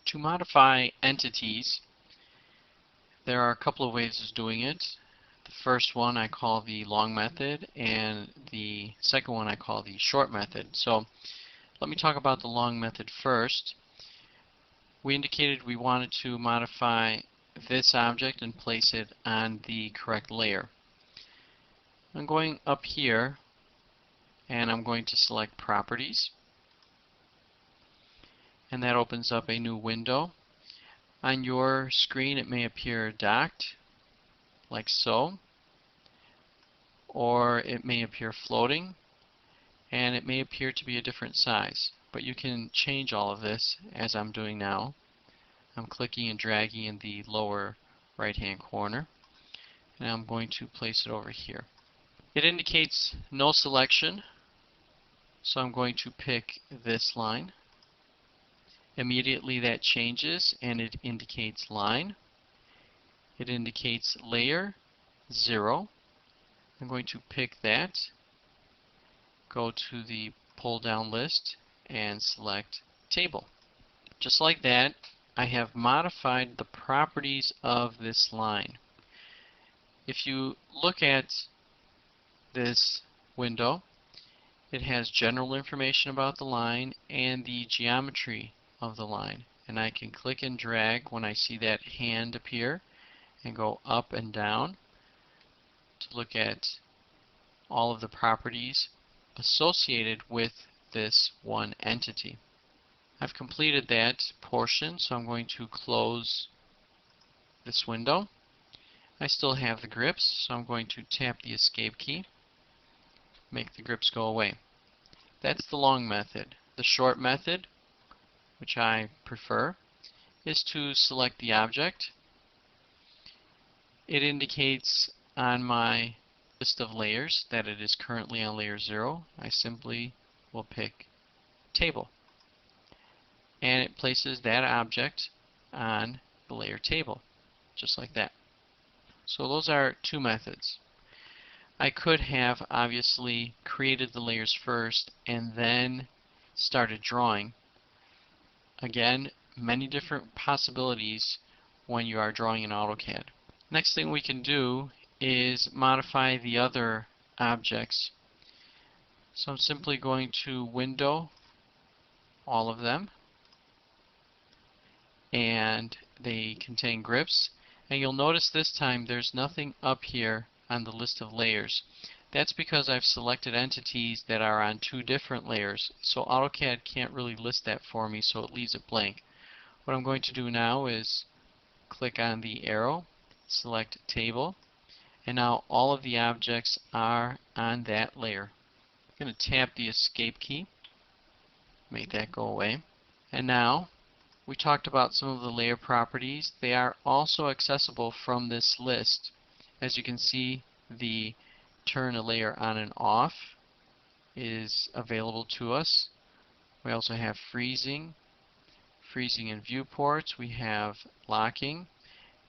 To modify entities, there are a couple of ways of doing it. The first one I call the long method, and the second one I call the short method. So let me talk about the long method first. We indicated we wanted to modify this object and place it on the correct layer. I'm going up here and I'm going to select Properties, and that opens up a new window. On your screen it may appear docked, like so, or it may appear floating, and it may appear to be a different size. But you can change all of this as I'm doing now. I'm clicking and dragging in the lower right hand corner, and I'm going to place it over here. It indicates no selection, so I'm going to pick this line. Immediately that changes and it indicates line. It indicates layer 0. I'm going to pick that, go to the pull down list and select table. Just like that, I have modified the properties of this line. If you look at this window, it has general information about the line and the geometry of the line, and I can click and drag when I see that hand appear and go up and down to look at all of the properties associated with this one entity. I've completed that portion, so I'm going to close this window. I still have the grips, so I'm going to tap the escape key, make the grips go away. That's the long method. The short method, which I prefer, is to select the object. It indicates on my list of layers that it is currently on layer 0. I simply will pick table, and it places that object on the layer table, just like that. So those are two methods. I could have obviously created the layers first and then started drawing. Again, many different possibilities when you are drawing in AutoCAD. Next thing we can do is modify the other objects. So I'm simply going to window all of them, and they contain grips. And you'll notice this time there's nothing up here on the list of layers. That's because I've selected entities that are on two different layers, so AutoCAD can't really list that for me, so it leaves it blank. What I'm going to do now is click on the arrow, select table, and now all of the objects are on that layer. I'm going to tap the escape key, make that go away, and now we talked about some of the layer properties. They are also accessible from this list. As you can see, the turn a layer on and off is available to us. We also have freezing in viewports, we have locking,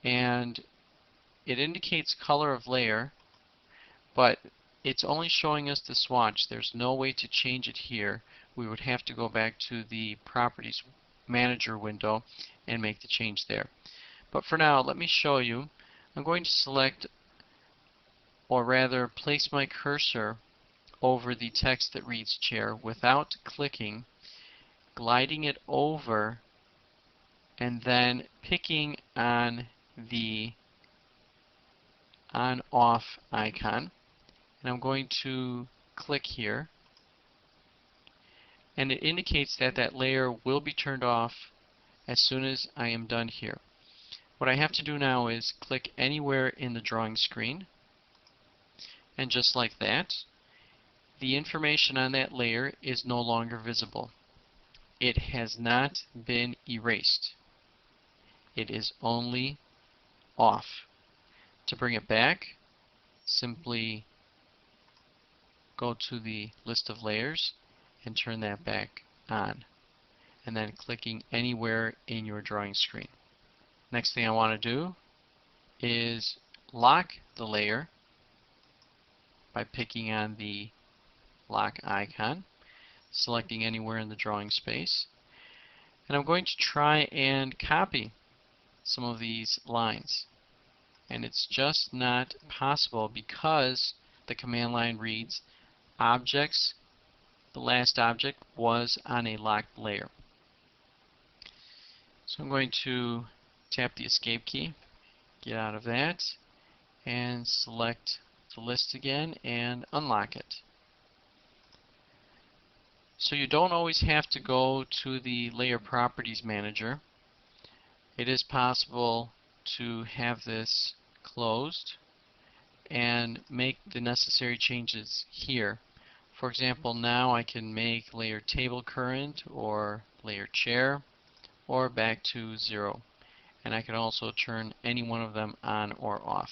and it indicates color of layer, but it's only showing us the swatch. There's no way to change it here. We would have to go back to the Properties Manager window and make the change there. But for now, let me show you. I'm going to select, or rather place my cursor over the text that reads chair without clicking, gliding it over, and then picking on the on-off icon. And I'm going to click here, and it indicates that that layer will be turned off as soon as I am done here. What I have to do now is click anywhere in the drawing screen, and just like that, the information on that layer is no longer visible. It has not been erased. It is only off. To bring it back, simply go to the list of layers and turn that back on, and then clicking anywhere in your drawing screen. Next thing I want to do is lock the layer by picking on the lock icon, selecting anywhere in the drawing space, And I'm going to try and copy some of these lines. And it's just not possible because the command line reads objects, the last object was on a locked layer. So I'm going to tap the escape key, get out of that, and select the list again and unlock it. So you don't always have to go to the Layer Properties Manager. It is possible to have this closed and make the necessary changes here. For example, now I can make layer table current or layer chair or back to 0. And I can also turn any one of them on or off.